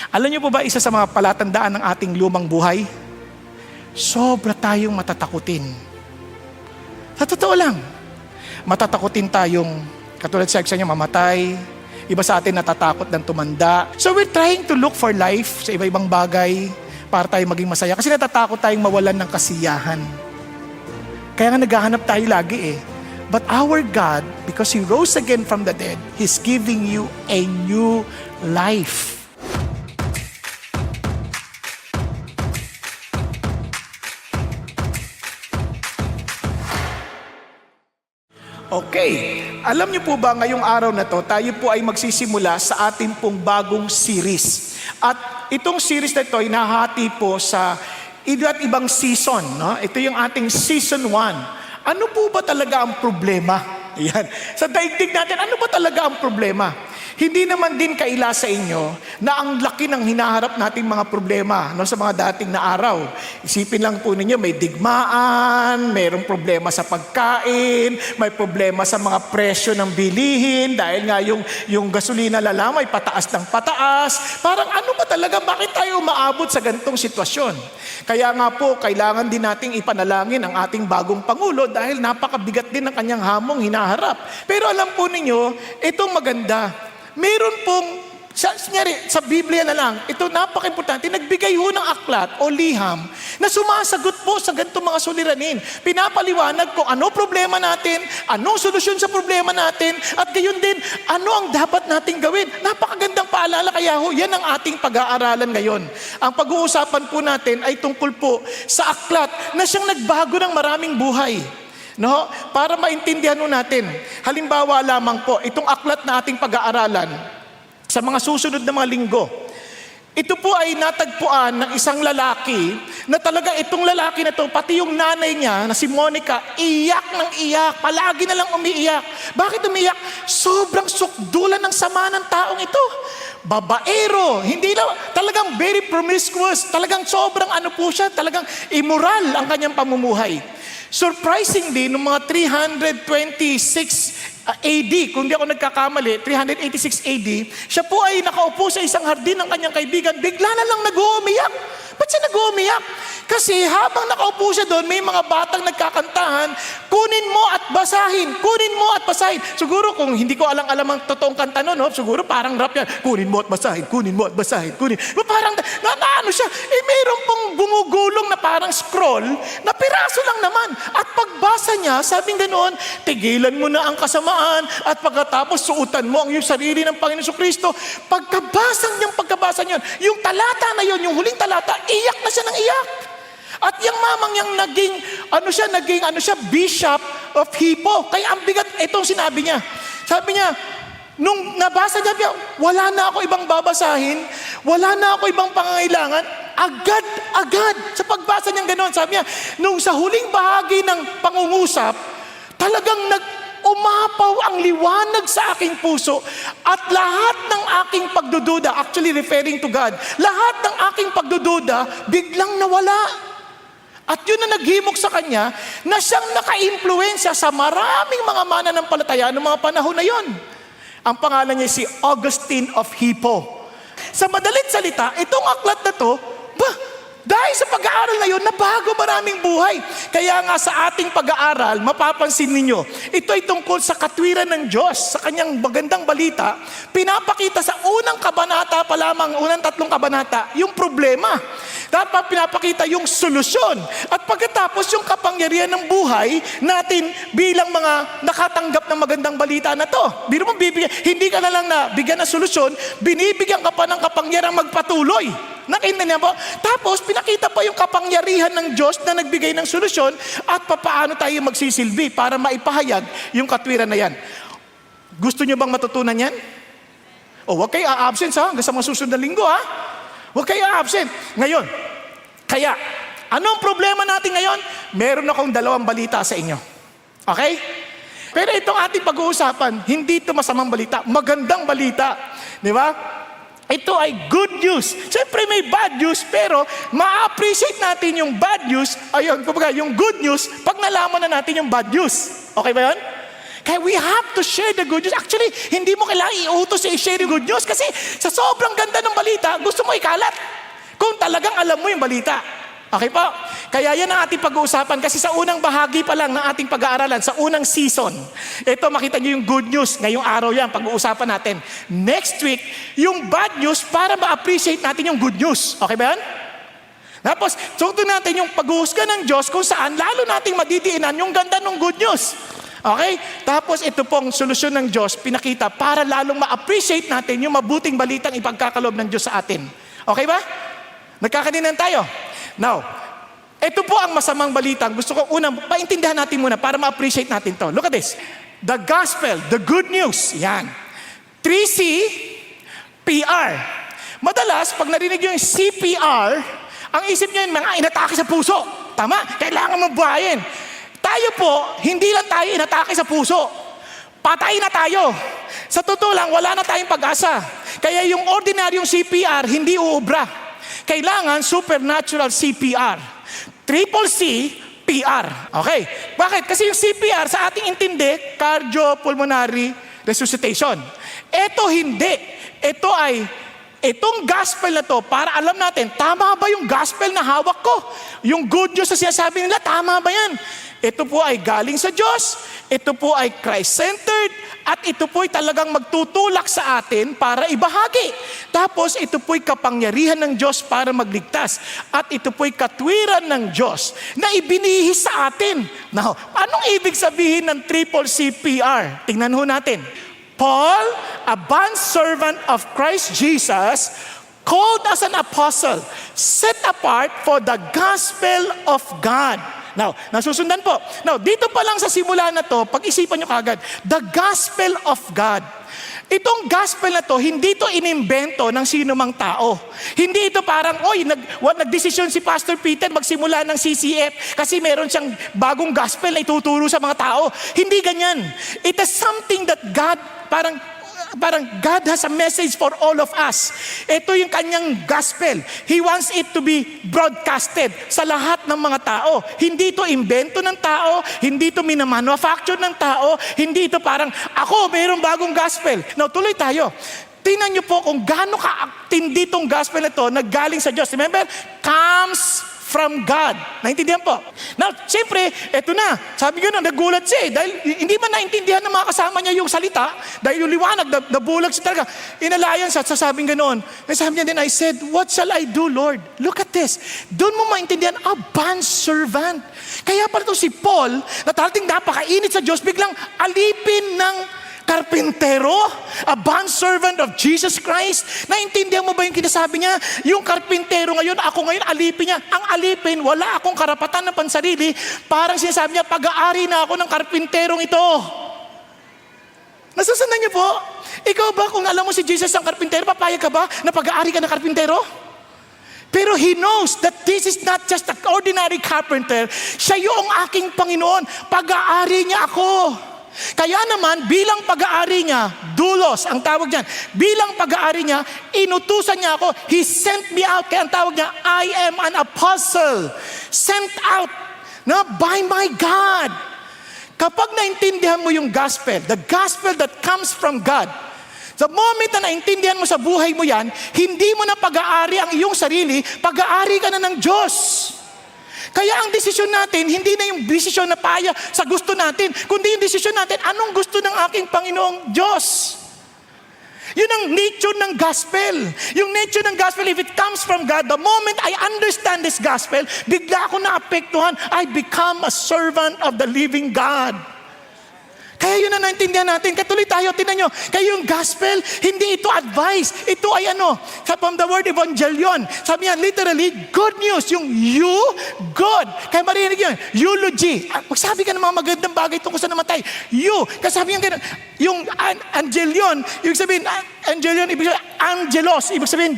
Alam niyo po ba, isa sa mga palatandaan ng ating lumang buhay? Sobra tayong matatakutin. Sa totoo lang, matatakutin tayong, katulad sa inyo, mamatay. Iba sa atin natatakot ng tumanda. So we're trying to look for life sa iba-ibang bagay para tayo maging masaya. Kasi natatakot tayong mawalan ng kasiyahan. Kaya nga naghahanap tayo lagi eh. But our God, because He rose again from the dead, He's giving you a new life. Okay, alam niyo po ba ngayong araw na to, tayo po ay magsisimula sa ating pong bagong series. At itong series na ito ay nahati po sa iba't ibang season. No? Ito yung ating season 1. Ano po ba talaga ang problema? Ayan. Sa daigdig natin, ano ba talaga ang problema? Hindi naman din kaila sa inyo na ang laki ng hinaharap nating mga problema sa mga dating na araw. Isipin lang po ninyo, may digmaan, mayroong problema sa pagkain, may problema sa mga presyo ng bilihin, dahil nga yung gasolina lalamay, pataas ng pataas. Parang ano ba talaga, bakit tayo umaabot sa ganitong sitwasyon? Kaya nga po, kailangan din nating ipanalangin ang ating bagong Pangulo dahil napakabigat din ang kanyang hamong hinaharap. Pero alam po ninyo, itong maganda. Meron pong, sa Biblia na lang, ito napaka-importante, nagbigay ho ng aklat o liham na sumasagot po sa ganitong mga suliranin. Pinapaliwanag kung ano problema natin, anong solusyon sa problema natin, at gayon din, ano ang dapat nating gawin. Napakagandang paalala, kaya ho, yan ang ating pag-aaralan ngayon. Ang pag-uusapan po natin ay tungkol po sa aklat na siyang nagbago ng maraming buhay. No? Para maintindihan natin. Halimbawa lamang po, itong aklat na ating pag-aaralan sa mga susunod na mga linggo. Ito po ay natagpuan ng isang lalaki na talaga itong lalaki na to, pati yung nanay niya na si Monica, iyak ng iyak, palagi na lang umiiyak. Bakit umiiyak? Sobrang sukdulan ng sama ng taong ito. Babaero, hindi na, talagang very promiscuous, talagang sobrang ano po siya, talagang immoral ang kanyang pamumuhay. Surprisingly, noong mga 326 AD, kung di ako nagkakamali, 386 AD, siya po ay nakaupo sa isang hardin ng kanyang kaibigan, bigla na lang nag-uumiyak. Ba't siya nag-uumiyak? Kasi habang nakaupo siya doon, may mga batang nagkakantahan, kunin mo at basahin, kunin mo at basahin. Siguro kung hindi ko alam ang totoong kanta nun, siguro parang rap yan, kunin mo at basahin, kunin mo at basahin, kunin. Parang, ano siya, mayroon pong gumugulong na parang scroll, na piraso lang naman. At pagbasa niya, sabing ganoon, tigilan mo na ang kasamaan, at pagkatapos suutan mo ang iyong sarili ng Panginoon Kristo. Pagkabasa niyan, yung talata na yon, yung huling talata, iyak na siya ng iyak. At yung mamang yang naging bishop of Hippo. Kaya ang bigat, itong sinabi niya. Sabi niya, nung nabasa niya, wala na ako ibang babasahin, wala na ako ibang pangangailangan, agad, sa pagbasa niyang ganoon, sabi niya, nung sa huling bahagi ng pangungusap, talagang umapaw ang liwanag sa aking puso at lahat ng aking pagdududa, actually referring to God, lahat ng aking pagdududa, biglang nawala. At yun na naghimok sa kanya na siyang naka-impluensya sa maraming mga mananampalataya noong mga panahon na yon. Ang pangalan niya si Augustine of Hippo. Sa madalit salita, itong aklat na to, dahil sa pag-aaral na yun, nabago maraming buhay. Kaya nga sa ating pag-aaral, mapapansin ninyo, ito ay tungkol sa katwiran ng Diyos. Sa kanyang magandang balita, pinapakita sa unang kabanata pa lamang, unang 3 kabanata, yung problema. Dapat pinapakita yung solusyon. At pagkatapos yung kapangyarihan ng buhay natin bilang mga nakatanggap ng magandang balita na to. Biro mo bibigyan, hindi ka na lang na bigyan ng solusyon, binibigyan ka pa ng kapangyarihan magpatuloy. Nakita niya po? Tapos, pinakita pa yung kapangyarihan ng Diyos na nagbigay ng solusyon at papaano tayo magsisilbi para maipahayag yung katwiran na yan. Gusto niyo bang matutunan yan? Huwag kayo a-absent hanggang sa mga susunod na linggo, Huwag kayo a-absent. Ngayon, kaya, anong problema natin ngayon? Meron akong 2 balita sa inyo. Okay? Pero itong ating pag-uusapan, hindi ito masamang balita, magandang balita. Di ba? Ito ay good news. Siyempre may bad news, pero ma-appreciate natin yung bad news, kumbaga yung good news, pag nalaman na natin yung bad news. Okay ba yun? Kaya we have to share the good news. Actually, hindi mo kailangan iutos i-share yung good news kasi sa sobrang ganda ng balita, gusto mo ikalat. Kung talagang alam mo yung balita. Okay po? Kaya yan ang ating pag-uusapan kasi sa unang bahagi pa lang ng ating pag-aaralan, sa unang season, ito makita nyo yung good news. Ngayong araw yan, pag-uusapan natin. Next week, yung bad news para ma-appreciate natin yung good news. Okay ba yan? Tapos, tungtong natin yung paghuhusga ng Diyos kung saan lalo nating madidiinan yung ganda ng good news. Okay? Tapos ito pong solusyon ng Diyos, pinakita para lalong ma-appreciate natin yung mabuting balitang ipagkakalob ng Diyos sa atin. Okay ba? Nagkakadinan tayo. Now, ito po ang masamang balitang gusto ko unang paintindihan natin muna para ma-appreciate natin to. Look at this. The gospel, the good news. Yan. 3C, PR. Madalas, pag narinig yung CPR, ang isip niya yung mga inatake sa puso. Tama? Kailangan mong buhayin. Tayo po, hindi lang tayo inatake sa puso. Patay na tayo. Sa totoo lang, wala na tayong pag-asa. Kaya yung ordinaryong CPR, hindi uubra. Kailangan supernatural CPR. Triple C, PR. Okay. Bakit? Kasi yung CPR sa ating intindi, cardiopulmonary resuscitation. Ito hindi. Ito ay itong gospel na to, para alam natin, tama ba yung gospel na hawak ko? Yung good news na sinasabi nila, tama ba yan? Ito po ay galing sa Diyos, ito po ay Christ-centered, at ito po ay talagang magtutulak sa atin para ibahagi. Tapos ito po ay kapangyarihan ng Diyos para magligtas. At ito po ay katwiran ng Diyos na ibinihis sa atin. Now, anong ibig sabihin ng triple CPR? Tingnan ho natin. Paul, a bondservant of Christ Jesus, called as an apostle, set apart for the gospel of God. Now, nasusundan po. Now, dito pa lang sa simula na to, pag-isipan nyo kagad, the gospel of God. Itong gospel na to, hindi to inimbento ng sino mang tao. Hindi ito parang, nagdesisyon si Pastor Peter magsimula ng CCF kasi meron siyang bagong gospel na ituturo sa mga tao. Hindi ganyan. It is something that God, parang God has a message for all of us. Ito yung kanyang gospel. He wants it to be broadcasted sa lahat ng mga tao. Hindi ito invento ng tao, hindi ito minamanufacture ng tao, hindi ito parang, ako, mayroong bagong gospel. Now, tuloy tayo. Tingnan niyo po kung gaano ka-tindi itong gospel na ito na galing sa Diyos. Remember, comes from God. Naintindihan po? Now, siyempre, eto na. Sabi ko nagulat siya dahil hindi man naintindihan ng mga kasama niya yung salita, dahil yung liwanag, nabulag siya talaga. Inalayan siya at sasabing ganoon. Sabi niya din, I said, what shall I do, Lord? Look at this. Doon mo maintindihan, a bondservant. Kaya pala ito si Paul, na talagang napakainit sa Diyos, biglang alipin ng karpintero, a bondservant of Jesus Christ. Naintindihan mo ba yung kinasabi niya? Yung karpintero ngayon, ako ngayon, alipin niya. Ang alipin, wala akong karapatan ng pansarili. Parang sinasabi niya, pag-aari na ako ng karpinterong ito. Nasusundan niyo po? Ikaw ba, kung alam mo si Jesus ang karpintero, papayag ka ba na pag-aari ka ng karpintero? Pero He knows that this is not just an ordinary carpenter. Siya yung aking Panginoon. Pag-aari niya ako. Kaya naman, bilang pag-aari niya, doulos, ang tawag niyan, bilang pag-aari niya, inutusan niya ako, He sent me out. Kaya ang tawag niya, I am an apostle, sent out by my God. Kapag naintindihan mo yung gospel, the gospel that comes from God, the moment na naintindihan mo sa buhay mo yan, hindi mo na pag-aari ang iyong sarili, pag-aari ka na ng Diyos. Kaya ang desisyon natin, hindi na yung desisyon na paya sa gusto natin, kundi yung desisyon natin, anong gusto ng aking Panginoong Diyos? Yun ang nature ng gospel. Yung nature ng gospel, if it comes from God, the moment I understand this gospel, bigla ako naapektuhan, I become a servant of the living God. Kaya yun na naintindihan natin. Katuloy tayo, tinan nyo. Kaya yung gospel, hindi ito advice. Ito ay from the word evangelion. Sabi niya, literally, good news. Yung you, good. Kaya marinig yun, eulogy. Magsabi ka ng mga magandang bagay tungkol sa namatay. You. Kasi sabi niya, yung angelion, ibig sabihin, angelion, ibig sabihin, angelos, ibig sabihin,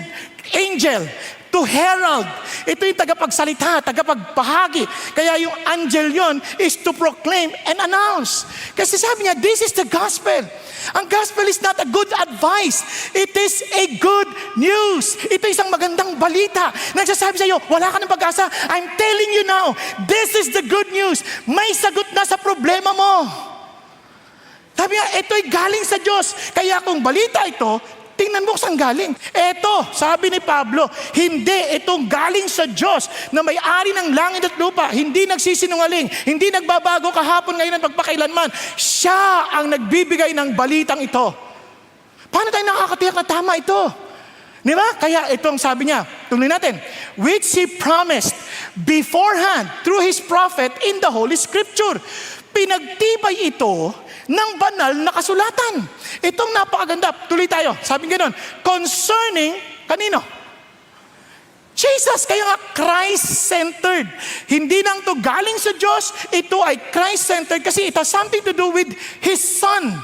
angel. To herald. Ito yung tagapagsalita, tagapagbahagi. Kaya yung angelion is to proclaim and announce. Kasi sabi niya, this is the gospel. Ang gospel is not a good advice. It is a good news. Ito isang magandang balita. Nagsasabi sa iyo, wala ka ng pag-asa. I'm telling you now, this is the good news. May sagot na sa problema mo. Sabi niya, ito'y galing sa Diyos. Kaya kung balita ito, tingnan mo saan galing. Eto, sabi ni Pablo, hindi, itong galing sa Diyos na may-ari ng langit at lupa, hindi nagsisinungaling, hindi nagbabago kahapon, ngayon at magpakailanman. Siya ang nagbibigay ng balitang ito. Paano tayo nakakatiyak na tama ito? Di ba? Kaya itong sabi niya, tuloy natin, which He promised beforehand through His prophet in the Holy Scripture. Pinagtibay ito ng banal na kasulatan. Itong napakaganda. Tuloy tayo. Sabi ganoon, concerning, kanino? Jesus. Kaya nga Christ-centered. Hindi lang to galing sa Diyos, ito ay Christ-centered kasi it has something to do with His Son,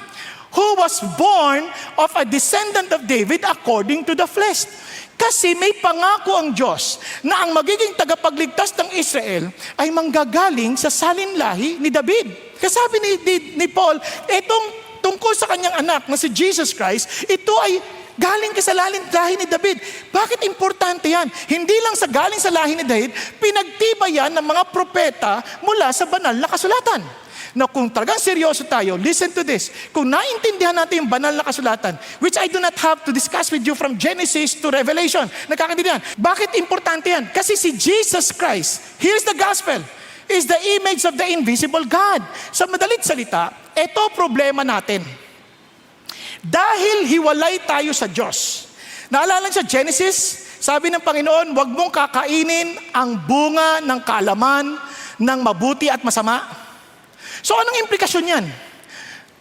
who was born of a descendant of David according to the flesh. Kasi may pangako ang Diyos na ang magiging tagapagligtas ng Israel ay manggagaling sa salinlahi ni David. Kasabi ni Paul, itong tungkol sa kanyang anak na si Jesus Christ, ito ay galing ka sa lahi ni David. Bakit importante yan? Hindi lang sa galing sa lahi ni David, pinagtibayan ng mga propeta mula sa banal na kasulatan. Na kung talagang seryoso tayo, listen to this. Kung naintindihan natin yung banal na kasulatan, which I do not have to discuss with you from Genesis to Revelation, nagkakaintindihan. Bakit importante yan? Kasi si Jesus Christ, here's the gospel, is the image of the invisible God. Sa madalit salita, ito problema natin. Dahil hiwalay tayo sa Diyos. Naalala sa Genesis, sabi ng Panginoon, huwag mong kakainin ang bunga ng kaalaman ng mabuti at masama. So anong implikasyon yan?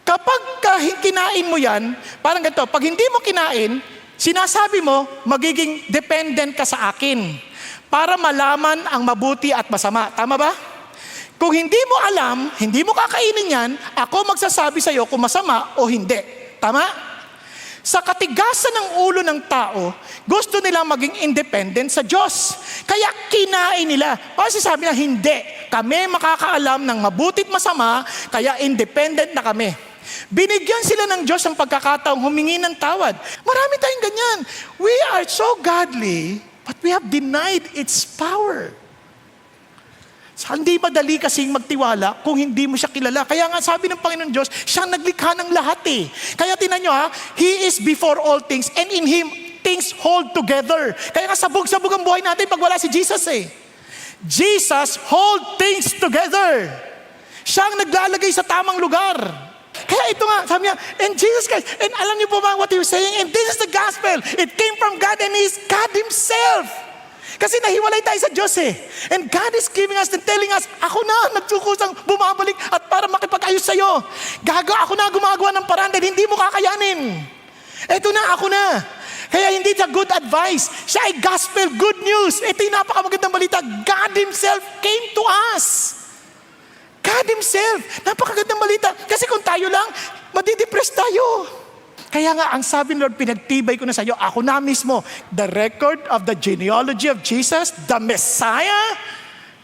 Kapag kinain mo yan, parang ganito, pag hindi mo kinain, sinasabi mo, magiging dependent ka sa akin para malaman ang mabuti at masama. Tama ba? Kung hindi mo alam, hindi mo kakainin yan, ako magsasabi sa iyo kung masama o hindi. Tama? Sa katigasan ng ulo ng tao, gusto nilang maging independent sa Diyos. Kaya kinain nila. Kasi sabi na, hindi. Kami makakaalam ng mabuti at masama, kaya independent na kami. Binigyan sila ng Diyos ang pagkakataong humingi ng tawad. Marami tayong ganyan. We are so godly, but we have denied its power. So, hindi madali kasing magtiwala kung hindi mo siya kilala. Kaya nga sabi ng Panginoon Diyos, siyang naglikha ng lahat eh. Kaya tinan nyo He is before all things and in Him things hold together. Kaya nga sabog-sabog ang buhay natin pag wala si Jesus eh. Jesus hold things together. Siyang naglalagay sa tamang lugar. Kaya ito nga, sabi niya, and Jesus Christ, and alam niyo po ba what He was saying? And this is the gospel. It came from God and He is God Himself. Kasi nahiwalay tayo sa Diyos eh. And God is giving us and telling us, ako na, nagsukusang bumabalik at para makipag-ayos sa'yo. Ako na gumagawa ng paraan dahil hindi mo kakayanin. Eto na, ako na. Kaya hindi siya good advice. Siya ay gospel, good news. Ito yung napakamagandang balita. God Himself came to us. God Himself. Napakagandang balita. Kasi kung tayo lang, madidepress tayo. Kaya nga, ang sabi ni Lord, pinagtibay ko na sa iyo, ako na mismo, the record of the genealogy of Jesus, the Messiah,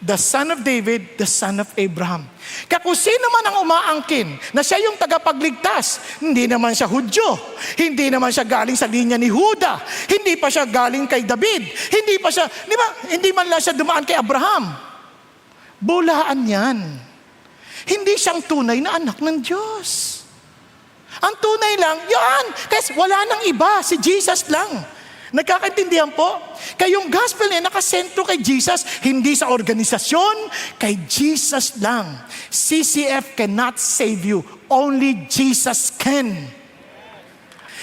the son of David, the son of Abraham. Kaya kung sino man ang umaangkin na siya yung tagapagligtas, hindi naman siya Hudyo, hindi naman siya galing sa linya ni Huda, hindi pa siya galing kay David, hindi pa siya, di ba, hindi man lang siya dumaan kay Abraham. Bulaan yan. Hindi siyang tunay na anak ng Diyos. Ang tunay lang, yan. Kasi wala nang iba, si Jesus lang. Nagkakaintindihan po? Kaya yung gospel niya nakasentro kay Jesus, hindi sa organisasyon, kay Jesus lang. CCF cannot save you. Only Jesus can.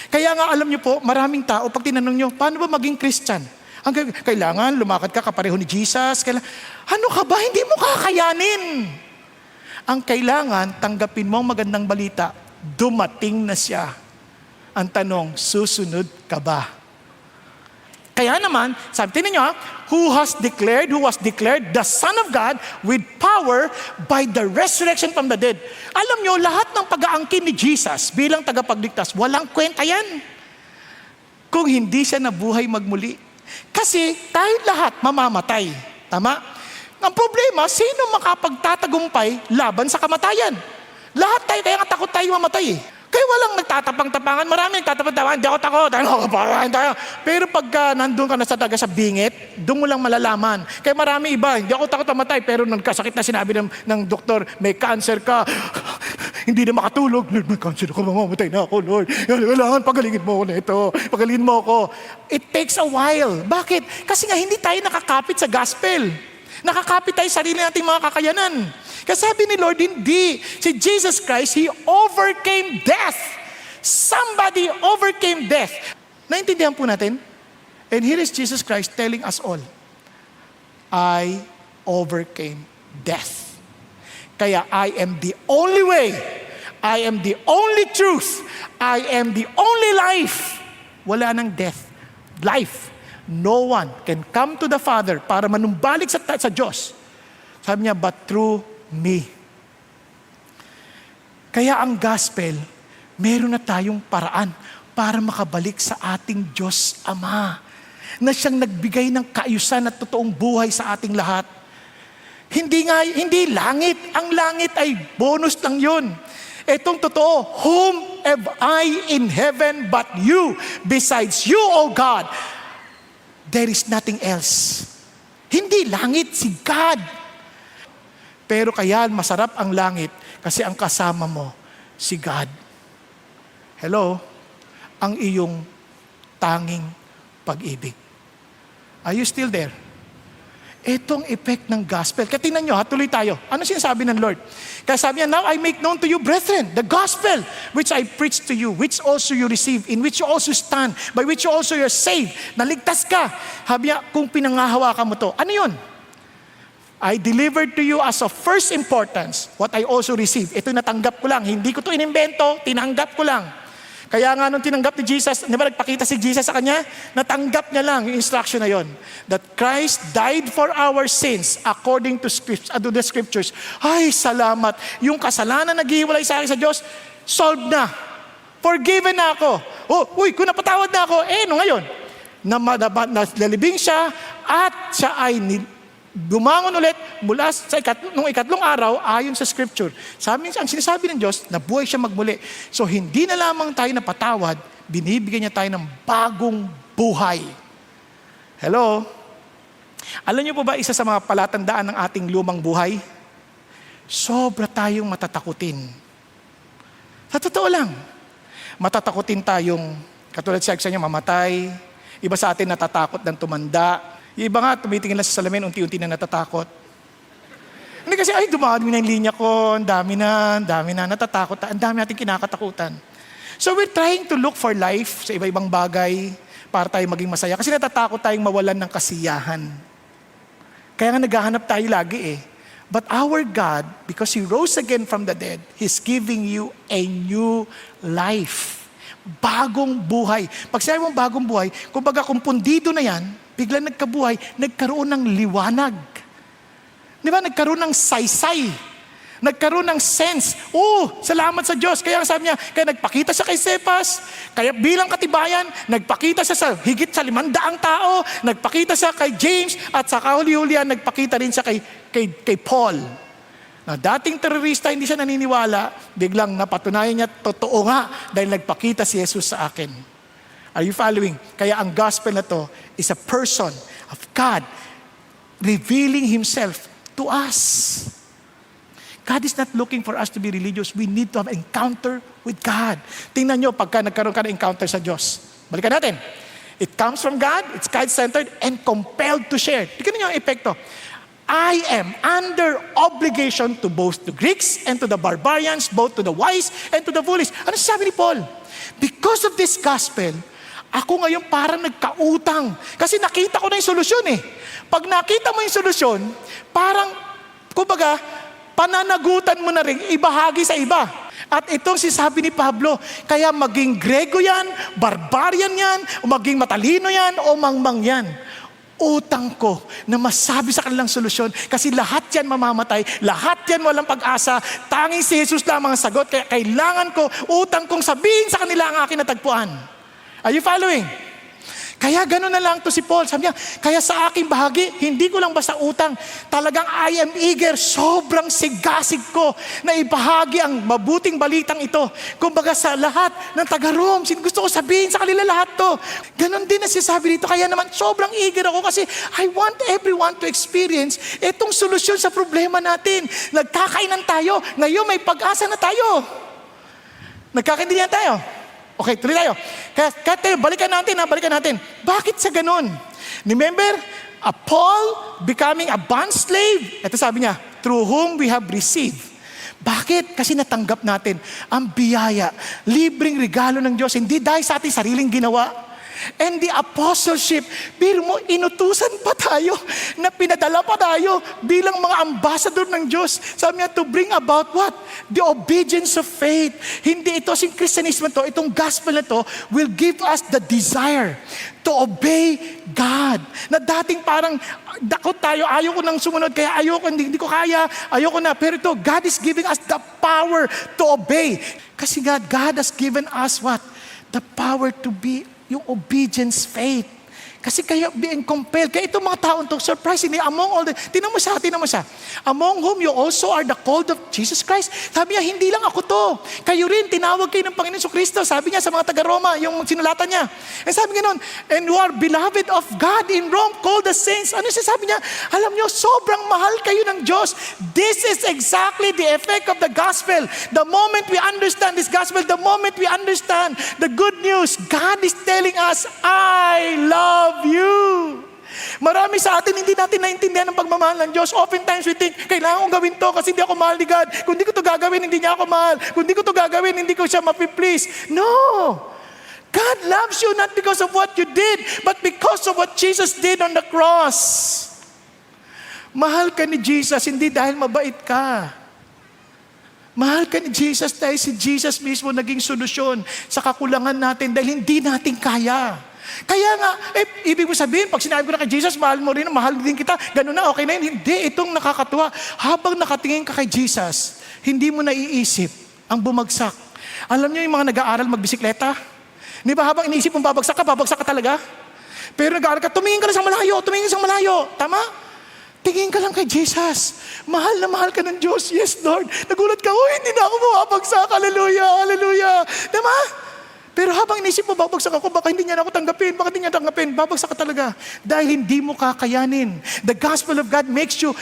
Kaya nga alam niyo po, maraming tao, pag tinanong niyo, paano ba maging Christian? Kailangan lumakad ka kapareho ni Jesus. Ano ka ba? Hindi mo kakayanin. Ang kailangan, tanggapin mo ang magandang balita, dumating na siya. Ang tanong, susunod ka ba? Kaya naman, sabi, tinan nyo who was declared the Son of God with power by the resurrection from the dead. Alam nyo, lahat ng pag-aangkin ni Jesus bilang tagapagligtas, walang kwenta yan. Kung hindi siya nabuhay magmuli. Kasi tayo lahat mamamatay. Tama? Ang problema, sino makapagtatagumpay laban sa kamatayan? Lahat tayo, kaya nga takot tayo mamatay eh. Kaya walang nagtatapang-tapangan. Marami nagtatapang-tapangan. Hindi ako takot. Pero pagka nandun ka na sa sa bingit, doon mo lang malalaman. Kaya marami iba. Hindi ako takot mamatay. Pero nagkasakit na sinabi ng doktor, may cancer ka. Hindi na makatulog. Lord, may cancer ako, mamamatay na ako, Lord. Kailangan, pagalingin mo ako na ito. Pagalingin mo ako. It takes a while. Bakit? Kasi nga hindi tayo nakakapit sa gospel. Nakakapit tayo sa sarili nating mga kakayanan. Kasi sabi ni Lord, hindi. Si Jesus Christ, He overcame death. Somebody overcame death. Naintindihan po natin? And here is Jesus Christ telling us all, I overcame death. Kaya I am the only way. I am the only truth. I am the only life. Wala nang death. Life. No one can come to the Father para manumbalik sa Diyos. Sabi niya, but through me. Kaya ang gospel, meron na tayong paraan para makabalik sa ating Diyos Ama, na siyang nagbigay ng kaayusan at totoong buhay sa ating lahat. Hindi langit. Ang langit ay bonus lang yun. Itong totoo, whom have I in heaven but you? Besides you, O God, there is nothing else. Hindi langit, si God. Pero kaya masarap ang langit kasi ang kasama mo, si God. Hello? Ang iyong tanging pag-ibig. Are you still there? Itong effect ng gospel. Kaya tingnan nyo, tuloy tayo. Ano sinasabi ng Lord? Kaya sabi niya, now I make known to you, brethren, the gospel which I preach to you, which also you receive, in which you also stand, by which you also are saved. Naligtas ka. Sabi niya, kung pinangahawakan mo to, ano yun? I delivered to you as of first importance what I also received. Ito natanggap ko lang. Hindi ko to inimbento, tinanggap ko lang. Kaya nga nung tinanggap ni Jesus, di ba nagpakita si Jesus sa kanya? Natanggap niya lang yung instruction na yon. That Christ died for our sins according to the scriptures. Ay, salamat. Yung kasalanan na naghiwalay sa akin sa Diyos, solved na. Forgiven na ako. Kung napatawad na ako, no ngayon? Nalalibing siya at siya ay bumangon ulit mula sa nung ikatlong araw ayon sa scripture. Ang sinasabi ng Diyos, nabuhay siya magmuli. So hindi na lamang tayo napatawad, binibigyan niya tayo ng bagong buhay. Hello? Alam niyo po ba isa sa mga palatandaan ng ating lumang buhay? Sobra tayong matatakutin. Sa totoo lang, matatakutin tayong, katulad sa niya, mamatay. Iba sa atin natatakot ng tumanda. Yung iba nga, tumitingin lang sa salamin, unti-unti na natatakot. Hindi kasi, dumami na yung linya ko, ang dami na, natatakot, ang dami natin kinakatakutan. So we're trying to look for life sa iba-ibang bagay para tayo maging masaya. Kasi natatakot tayong mawalan ng kasiyahan. Kaya nga naghahanap tayo lagi eh. But our God, because He rose again from the dead, He's giving you a new life. Bagong buhay. Pag sinabi mong bagong buhay, kumbaga kung pundido na yan, biglang nagkabuhay, nagkaroon ng liwanag. Di ba? Nagkaroon ng saysay. Nagkaroon ng sense. Salamat sa Diyos. Kaya sabi niya, kaya nagpakita siya kay Cephas, kaya bilang katibayan, nagpakita siya sa higit sa 500 tao, nagpakita siya kay James, at sa kahuli-hulihan, nagpakita rin siya kay Paul. Na dating terorista, hindi siya naniniwala, biglang napatunayan niya, totoo nga, dahil nagpakita si Jesus sa akin. Are you following? Kaya ang gospel na to is a person of God revealing Himself to us. God is not looking for us to be religious. We need to have an encounter with God. Tingnan nyo, pagka nagkaroon ka ng encounter sa Diyos. Balikan natin. It comes from God, it's God-centered, and compelled to share. Tingnan nyo ang epekto. I am under obligation to both the Greeks and to the barbarians, both to the wise and to the foolish. Ano sabi ni Paul? Because of this gospel, ako ngayon parang nagkautang. Kasi nakita ko na yung solusyon eh. Pag nakita mo yung solusyon, parang, kumbaga, pananagutan mo na rin, ibahagi sa iba. At itong sinasabi ni Pablo, kaya maging Grego yan, barbarian yan, o maging matalino yan, o mangmang yan. Utang ko na masabi sa kanilang solusyon kasi lahat yan mamamatay, lahat yan walang pag-asa, tanging si Jesus lamang ang sagot. Kaya kailangan ko, utang kong sabihin sa kanila ang aking natagpuan. Are you following? Kaya gano'n na lang to si Paul. Sabi niya, kaya sa aking bahagi, hindi ko lang basta utang. Talagang I am eager, sobrang sigasig ko na ibahagi ang mabuting balitang ito. Kumbaga sa lahat ng taga-Rome, gusto ko sabihin sa kanila lahat to. Ganon din na sinasabi dito. Kaya naman sobrang eager ako kasi I want everyone to experience itong solusyon sa problema natin. Nagkakainan tayo. Ngayon may pag-asa na tayo. Nagkakaintindihan tayo. Okay, tuloy tayo. Kaya balikan natin. Bakit sa ganun? Remember, Paul becoming a bond slave. Ito sabi niya, through whom we have received. Bakit? Kasi natanggap natin ang biyaya, libreng regalo ng Diyos, hindi dahil sa ating sariling ginawa. And the apostleship, pero mo, inutusan pa tayo, na pinadala pa tayo bilang mga ambassador ng Diyos. Sabi niya, to bring about what? The obedience of faith. Hindi ito, si Christianism to, itong gospel na to, will give us the desire to obey God. Na dating parang, dakot tayo, ayoko nang sumunod, kaya ayoko, hindi ko kaya, ayoko na. Pero ito, God is giving us the power to obey. Kasi God has given us what? The power to be yung obedience faith. Kasi kaya being compelled. Kaya itong mga taon to, surprisingly, among all the, tinan mo siya. Among whom you also are the called of Jesus Christ. Sabi niya, hindi lang ako to. Kayo rin, tinawag kayo ng Panginoon Kristo. Sabi niya sa mga taga-Roma, yung sinulatan niya. And sabi niya nun, and you are beloved of God in Rome, called the saints. Ano siya sabi niya? Alam niyo, sobrang mahal kayo ng Diyos. This is exactly the effect of the gospel. The moment we understand this gospel, the moment we understand the good news, God is telling us, I love you. Marami sa atin, hindi natin naintindihan ang pagmamahal ng Diyos. Oftentimes we think, kailangan kong gawin to kasi hindi ako mahal ni God. Kung hindi ko to gagawin, hindi niya ako mahal. Kung hindi ko to gagawin, hindi ko siya mapiplease. No! God loves you not because of what you did, but because of what Jesus did on the cross. Mahal ka ni Jesus, hindi dahil mabait ka. Mahal ka ni Jesus dahil si Jesus mismo naging solusyon sa kakulangan natin dahil hindi natin kaya. Kaya nga, ibig mo sabihin, pag sinabi ko na kay Jesus, mahal mo rin, mahal din kita, gano'n na, okay na yun. Hindi, itong nakakatuwa. Habang nakatingin ka kay Jesus, hindi mo naiisip ang bumagsak. Alam niyo yung mga nag-aaral magbisikleta? Di ba habang iniisip mong babagsak ka talaga? Pero nag-aaral ka, tumingin ka na sa malayo. Tama? Tingin ka lang kay Jesus. Mahal na mahal ka ng Diyos. Yes, Lord. Nagulat ka, hindi na ako mababagsak. Hallelujah, hallelujah. Tama? Pero habang inisip mo, babagsak ako, baka hindi niya na ako tanggapin, babagsak ka talaga. Dahil hindi mo kakayanin. The gospel of God makes you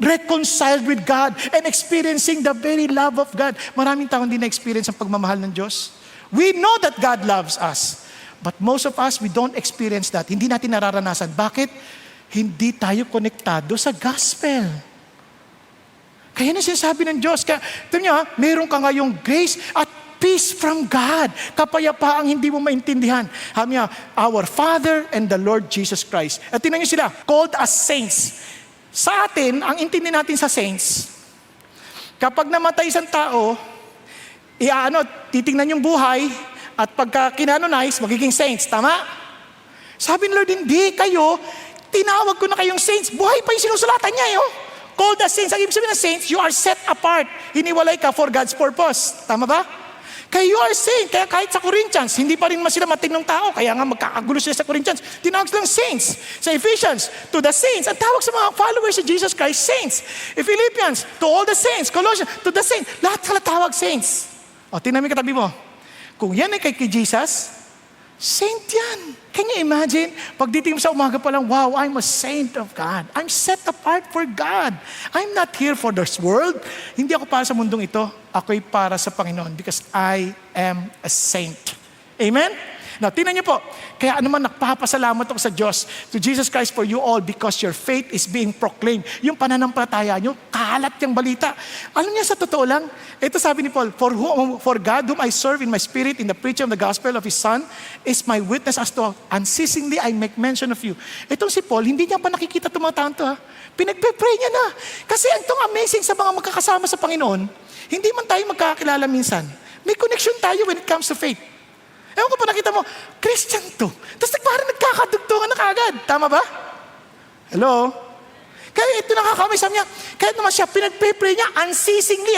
reconciled with God and experiencing the very love of God. Maraming tao hindi na-experience ang pagmamahal ng Diyos. We know that God loves us. But most of us, we don't experience that. Hindi natin nararanasan. Bakit? Hindi tayo konektado sa gospel. Kaya na sinasabi ng Diyos, kaya, ito niyo, meron ka ngayong grace at peace from God. Kapayapaang hindi mo maintindihan. Sabi niya, our Father and the Lord Jesus Christ. At tingnan niyo sila, called as saints. Sa atin, ang intindi natin sa saints, kapag namatay isang tao, titingnan yung buhay, at pagka kinanonize, magiging saints. Tama? Sabi ni Lord, hindi kayo, tinawag ko na kayong saints. Buhay pa yung sinusulatan niya. Called as saints. Ang ibig sabihin ng saints, you are set apart. Hiniwalay ka for God's purpose. Tama ba? Kaya you are saint. Kaya kahit sa Corinthians, hindi pa rin sila matinong tao. Kaya nga magkakagulo sila sa Corinthians. Tinawag silang saints. Sa Ephesians, to the saints. Ang tawag sa mga followers of Jesus Christ, saints. Philippians, to all the saints. Colossians, to the saints. Lahat sila tawag saints. O, tingnan mo yung katabi mo. Kung yan ay kay Jesus, saint yan. Can you imagine? Pag ditingin mo sa umaga pa lang, wow, I'm a saint of God. I'm set apart for God. I'm not here for this world. Hindi ako para sa mundong ito. Ako'y para sa Panginoon because I am a saint. Amen? Now, tingnan niyo po. Kaya naman nagpapasalamat ako sa Diyos, to Jesus Christ for you all because your faith is being proclaimed. Yung pananampalataya nyo, kalat yung balita. Alam niya, sa totoo lang, ito sabi ni Paul, for God whom I serve in my spirit in the preaching of the gospel of His Son is my witness as to unceasingly I make mention of you. Itong si Paul, hindi niya pa nakikita itong mga taon to. Pinagpe-pray niya na. Kasi itong amazing sa mga magkakasama sa Panginoon, hindi man tayo magkakilala minsan. May connection tayo when it comes to faith. Ewan ko pa nakita mo, Christian to. Tapos parang nagkakadugtungan na kaagad. Tama ba? Hello? Kaya ito nakakamiss niya. Kaya naman siya, pinagpe-pray niya unceasingly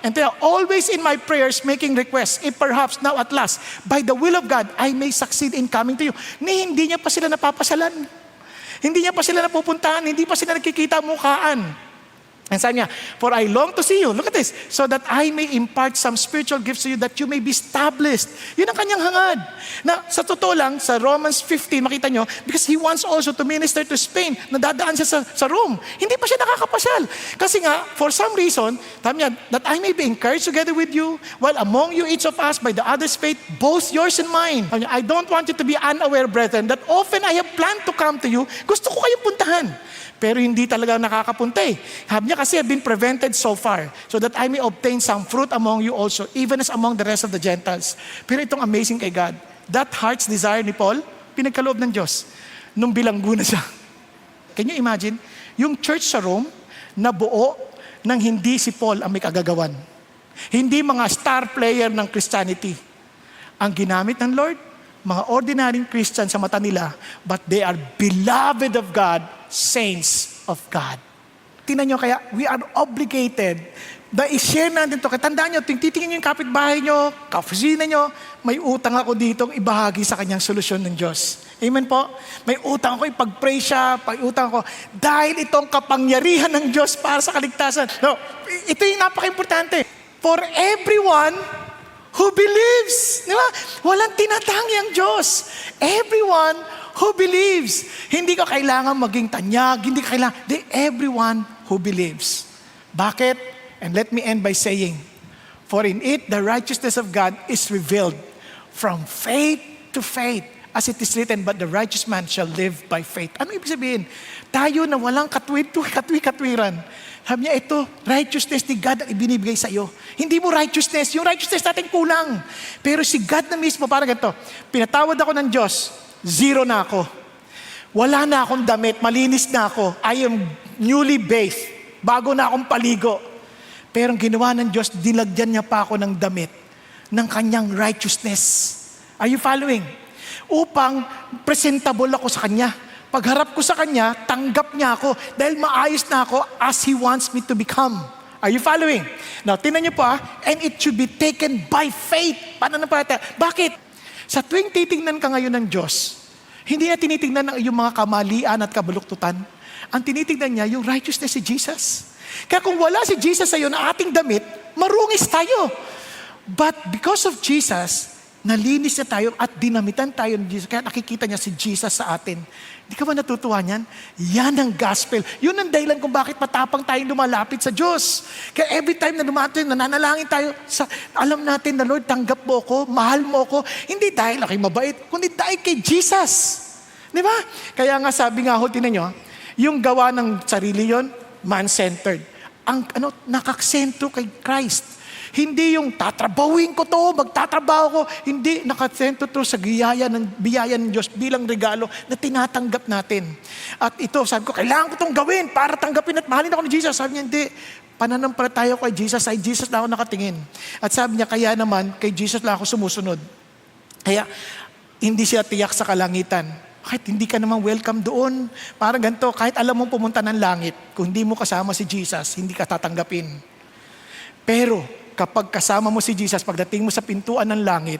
And they are always in my prayers making requests, if perhaps now at last, by the will of God, I may succeed in coming to you. Hindi niya pa sila napapasalan. Hindi niya pa sila napupuntahan. Hindi pa sila nakikita mukhaan. And sabi niya, for I long to see you. Look at this. So that I may impart some spiritual gifts to you that you may be established. Yun ang kanyang hangad. Na sa totoo lang, sa Romans 15, makita nyo, because he wants also to minister to Spain. Nadadaan siya sa Rome. Hindi pa siya nakakapasal. Kasi nga, for some reason, sabi niya, that I may be encouraged together with you, while among you each of us by the other's faith, both yours and mine. Sabi niya, I don't want you to be unaware, brethren, that often I have planned to come to you. Gusto ko kayong puntahan. Pero hindi talaga nakakapunta eh. Sabi niya kasi, I've been prevented so far so that I may obtain some fruit among you also, even as among the rest of the Gentiles. Pero itong amazing kay God, that heart's desire ni Paul, pinagkaloob ng Diyos nung bilanggo na siya. Can you imagine? Yung church sa Rome, nabuo nang hindi si Paul ang may kagagawan. Hindi mga star player ng Christianity. Ang ginamit ng Lord, mga ordinary Christians sa mata nila, but they are beloved of God, saints of God. Tingnan nyo, kaya we are obligated na i-share natin ito. Kaya tandaan nyo, titingin nyo yung kapitbahay nyo, kaopisina nyo, may utang ako ditong ibahagi sa kanyang solusyon ng Diyos. Amen po? May utang ako, ipag-pray siya, utang ako, dahil itong kapangyarihan ng Diyos para sa kaligtasan. No, ito yung napaka-importante. For everyone who believes. Di ba? Walang tinatangi ang Diyos. Everyone who believes. Hindi ka kailangan maging tanyag, hindi ka kailangan, everyone who believes. Bakit? And let me end by saying, for in it the righteousness of God is revealed from faith to faith. As it is written, but the righteous man shall live by faith. Ano ibig sabihin? Tayo na walang katwi-katwiran. Sabi niya, ito, righteousness ni God ang ibinibigay sa iyo. Hindi mo righteousness. Yung righteousness natin kulang. Pero si God na mismo, parang ganito, pinatawad ako ng Diyos, zero na ako. Wala na akong damit, malinis na ako. I am newly bathed. Bago na akong paligo. Pero ang ginawa ng Diyos, dilagyan niya pa ako ng damit ng kanyang righteousness. Are you following? Upang presentable ako sa Kanya. Pagharap ko sa Kanya, tanggap niya ako dahil maayos na ako as He wants me to become. Are you following? Now, tingnan niyo po and it should be taken by faith. Paano na pala? Bakit? Sa tuwing titingnan ka ngayon ng Diyos, hindi na tinitingnan ng iyong mga kamalian at kabaluktutan. Ang tinitingnan niya, yung righteousness si Jesus. Kaya kung wala si Jesus sa iyo na ating damit, marungis tayo. But because of Jesus, nalinis na tayo at dinamitan tayo ng Jesus. Kaya nakikita niya si Jesus sa atin. Di ka ba natutuwa niyan? Yan ang gospel. Yun ang dahilan kung bakit matapang tayong lumalapit sa Diyos. Kaya every time na lumato, nananalangin tayo, alam natin na Lord, tanggap mo ko, mahal mo ko. Hindi dahil ako'y mabait, kundi dahil kay Jesus. Di ba? Kaya nga sabi nga ho, tinan nyo, yung gawa ng sarili yon, man-centered. Ang nakasentro kay Christ. Hindi yung tatrabawin ko to, magtatrabaho ko. Hindi, nakasentro to sa biyaya ng Diyos bilang regalo na tinatanggap natin. At ito, sabi ko, kailangan ko itong gawin para tanggapin at mahalin ako ni Jesus. Sabi niya, hindi. Pananampalataya ko kay Jesus, ay Jesus na ako nakatingin. At sabi niya, kaya naman, kay Jesus lang ako sumusunod. Kaya, hindi siya tiyak sa kalangitan. Kahit hindi ka naman welcome doon. Parang ganito, kahit alam mong pumunta ng langit, kung hindi mo kasama si Jesus, hindi ka tatanggapin. Pero, kapag kasama mo si Jesus, pagdating mo sa pintuan ng langit,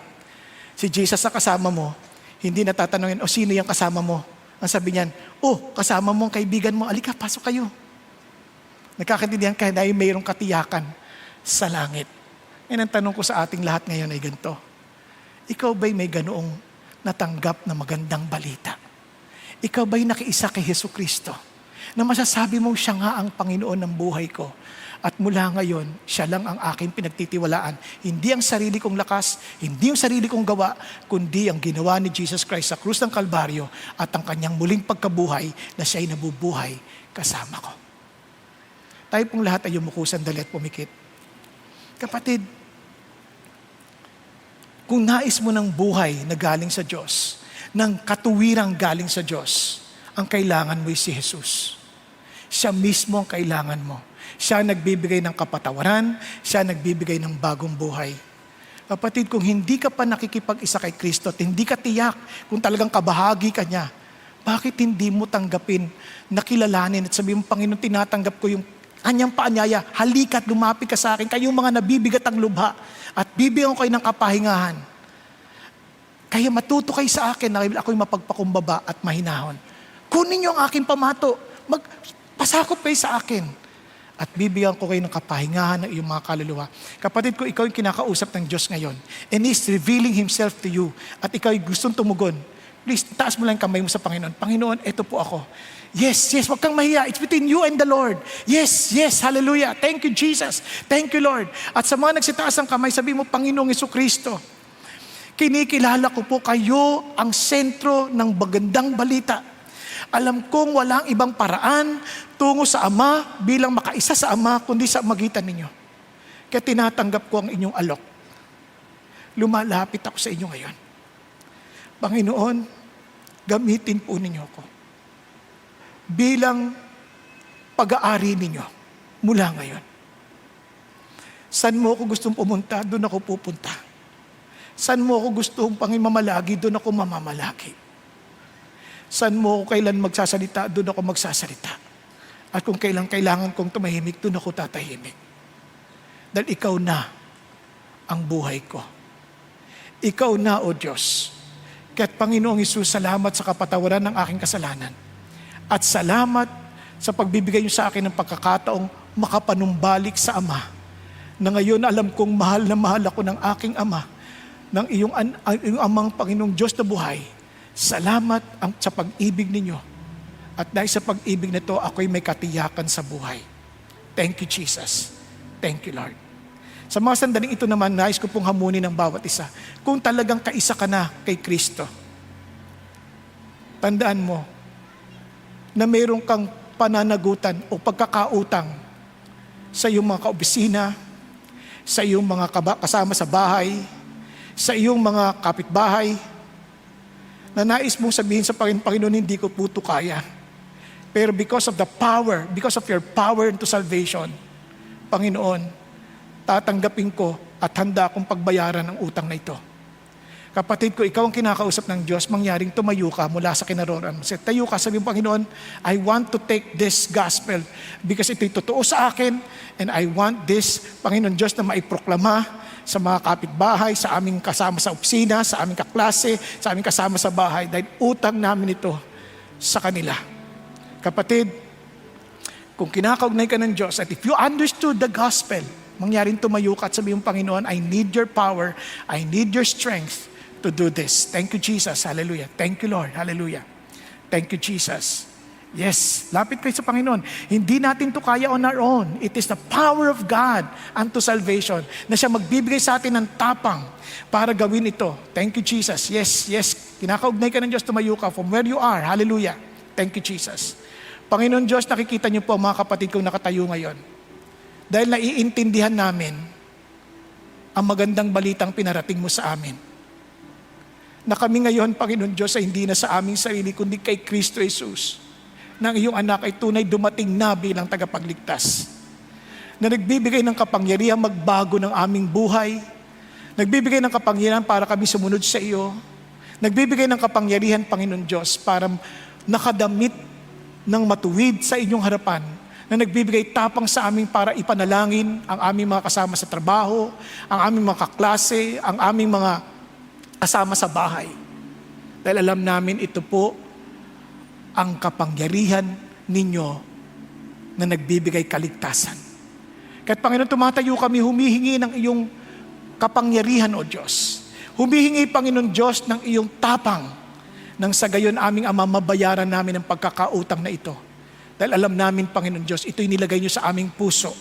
si Jesus na kasama mo, hindi natatanungin, sino yung kasama mo? Ang sabi niyan, kasama mo ang kaibigan mo, alika, pasok kayo. Nagkakaintindihan ka dahil mayroong katiyakan sa langit. Yan ang tanong ko sa ating lahat ngayon ay ganito. Ikaw ba'y may ganoong natanggap na magandang balita? Ikaw ba'y nakiisa kay Jesucristo na masasabi mong siya nga ang Panginoon ng buhay ko? At mula ngayon, siya lang ang aking pinagtitiwalaan. Hindi ang sarili kong lakas, hindi ang sarili kong gawa, kundi ang ginawa ni Jesus Christ sa krus ng Kalbaryo at ang kanyang muling pagkabuhay na siya'y nabubuhay kasama ko. Tayo pong lahat ay yumuko sandali at pumikit. Kapatid, kung nais mo ng buhay na galing sa Diyos, ng katuwirang galing sa Diyos, ang kailangan mo ay si Jesus. Siya mismo ang kailangan mo. Siya nagbibigay ng kapatawaran, siya nagbibigay ng bagong buhay. Kapatid, kung hindi ka pa nakikipag-isa kay Kristo at hindi ka tiyak kung talagang kabahagi ka niya, bakit hindi mo tanggapin, nakilalanin at sabihin mo, Panginoon, tinatanggap ko yung Anyang paanyaya, halika't lumapit ka sa akin, kayong mga nabibigat ang lubha, at bibigyan ko kayo ng kapahingahan. Kaya matuto kayo sa akin na ako'y mapagpakumbaba at mahinahon. Kunin niyo ang aking pamato, pasakop kayo sa akin, at bibigyan ko kayo ng kapahingahan ng iyong mga kaluluwa. Kapatid ko, ikaw yung kinakausap ng Diyos ngayon, and He's revealing Himself to you, at ikaw yung gustong tumugon. Please, taas mo lang kamay mo sa Panginoon. Panginoon, ito po ako. Yes, huwag kang mahiya. It's between you and the Lord. Yes, hallelujah. Thank you, Jesus. Thank you, Lord. At sa mga nagsitaas ng kamay, sabi mo, Panginoong Jesucristo, kinikilala ko po kayo ang sentro ng magandang balita. Alam kong walang ibang paraan tungo sa Ama bilang makaisa sa Ama, kundi sa magitan ninyo. Kaya tinatanggap ko ang inyong alok. Lumalapit ako sa inyo ngayon. Panginoon, gamitin po ninyo ako bilang pag-aari ninyo mula ngayon. Saan mo ako gustong pumunta, doon ako pupunta. Saan mo ako gustong pangimamalagi, doon ako mamamalagi. Saan mo ako kailan magsasalita, doon ako magsasalita. At kung kailan kailangan kong tumahimik, doon ako tatahimik. Dahil ikaw na ang buhay ko. Ikaw na, O Diyos. Kaya't Panginoong Hesus, salamat sa kapatawaran ng aking kasalanan. At salamat sa pagbibigay niyo sa akin ng pagkakataong makapanumbalik sa Ama. Na ngayon alam kong mahal na mahal ako ng aking Ama, ng iyong Amang Panginoong Diyos na buhay. Salamat sa pag-ibig ninyo. At dahil sa pag-ibig na ito, ako'y may katiyakan sa buhay. Thank you, Jesus. Thank you, Lord. Sa mga sandaling ito naman, nais ko pong hamunin ng bawat isa. Kung talagang kaisa ka na kay Kristo, tandaan mo na mayroon kang pananagutan o pagkakautang sa iyong mga kaopisina, sa iyong mga kasama sa bahay, sa iyong mga kapitbahay, na nais mong sabihin sa Panginoon, hindi ko po ito kaya. Pero because of your power into salvation, Panginoon, tatanggapin ko at handa akong pagbayaran ng utang na ito. Kapatid ko, ikaw ang kinakausap ng Diyos, mangyaring tumayo ka mula sa kinaroroonan. Tayo ka, sabi mo, Panginoon, I want to take this gospel because ito'y totoo sa akin, and I want this, Panginoon Diyos, na maiproklama sa mga kapitbahay, sa aming kasama sa opisina, sa aming kaklase, sa aming kasama sa bahay, dahil utang namin ito sa kanila. Kapatid, kung kinakaugnay ka ng Diyos, at if you understood the gospel, mangyaring tumayo ka at sabi mo, Panginoon, I need your power, I need your strength to do this. Thank you, Jesus. Hallelujah. Thank you, Lord. Hallelujah. Thank you, Jesus. Yes, lapit kayo sa Panginoon. Hindi natin to kaya on our own. It is the power of God unto salvation na siya magbibigay sa atin ng tapang para gawin ito. Thank you, Jesus. Yes. Kinakaugnay ka ng Diyos, tumayo ka from where you are. Hallelujah. Thank you, Jesus. Panginoon Diyos, nakikita niyo po mga kapatid kong nakatayo ngayon. Dahil naiintindihan namin ang magandang balitang pinarating mo sa amin. Na kami ngayon, Panginoon Diyos, ay hindi na sa aming sarili, kundi kay Kristo Jesus, na ang iyong anak ay tunay dumating na bilang tagapagligtas. Na nagbibigay ng kapangyarihan magbago ng aming buhay. Nagbibigay ng kapangyarihan para kami sumunod sa iyo. Nagbibigay ng kapangyarihan, Panginoon Diyos, para nakadamit ng matuwid sa inyong harapan. Na nagbibigay tapang sa amin para ipanalangin ang aming mga kasama sa trabaho, ang aming mga kaklase, ang aming mga kasama sa bahay. Dahil alam namin ito po ang kapangyarihan ninyo na nagbibigay kaligtasan. Kahit Panginoon, tumatayo kami, humihingi ng iyong kapangyarihan, O Diyos. Humihingi, Panginoon Diyos, ng iyong tapang nang sa gayon aming Ama mabayaran namin ang pagkakautang na ito. Dahil alam namin, Panginoon Diyos, ito'y nilagay niyo sa aming puso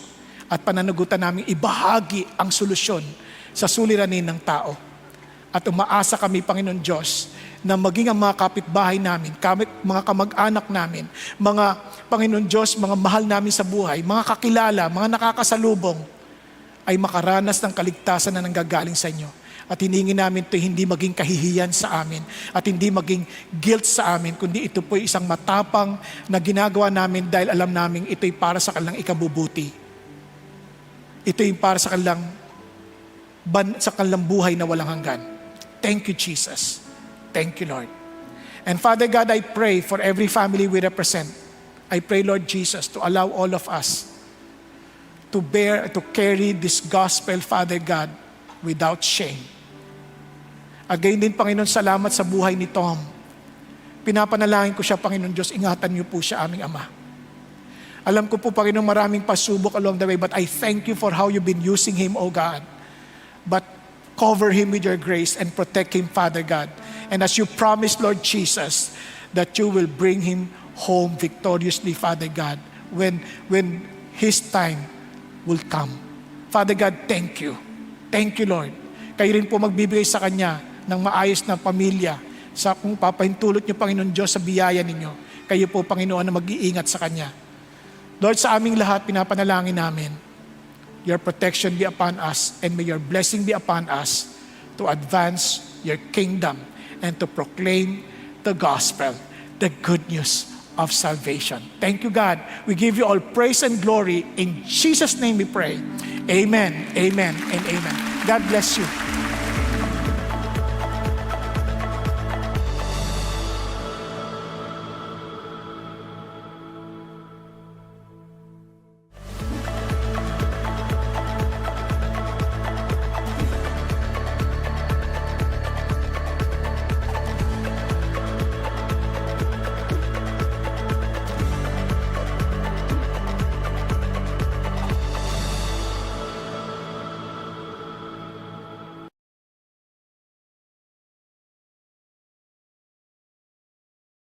at pananagutan namin ibahagi ang solusyon sa suliranin ng tao. At umaasa kami, Panginoon Diyos, na maging ang mga kapitbahay namin, mga kamag-anak namin, mga, Panginoon Diyos, mga mahal namin sa buhay, mga kakilala, mga nakakasalubong, ay makaranas ng kaligtasan na nanggagaling sa inyo. At hiningi namin ito hindi maging kahihiyan sa amin at hindi maging guilt sa amin, kundi ito po isang matapang na ginagawa namin dahil alam namin ito'y para sa kanilang ikabubuti. Ito'y para sa kanilang buhay na walang hanggan. Thank you, Jesus. Thank you, Lord. And Father God, I pray for every family we represent. I pray, Lord Jesus, to allow all of us to carry this gospel, Father God, without shame. At gayon din, Panginoon, salamat sa buhay ni Tom. Pinapanalangin ko siya, Panginoon Diyos, ingatan niyo po siya, aming Ama. Alam ko po, Panginoon, maraming pasubok along the way, but I thank you for how you've been using him, O God. But cover him with your grace and protect him, Father God. And as you promised, Lord Jesus, that you will bring him home victoriously, Father God, when his time will come. Father God, thank you. Thank you, Lord. Kayo rin po magbibigay sa kanya ng maayos na pamilya sa kung papahintulot niyo, Panginoon Diyos, sa biyaya ninyo. Kayo po, Panginoon, na mag-iingat sa kanya. Lord, sa aming lahat, pinapanalangin namin, your protection be upon us and may your blessing be upon us to advance your kingdom and to proclaim the gospel, the good news of salvation. Thank you, God. We give you all praise and glory. In Jesus' name we pray. Amen, amen, and amen. God bless you.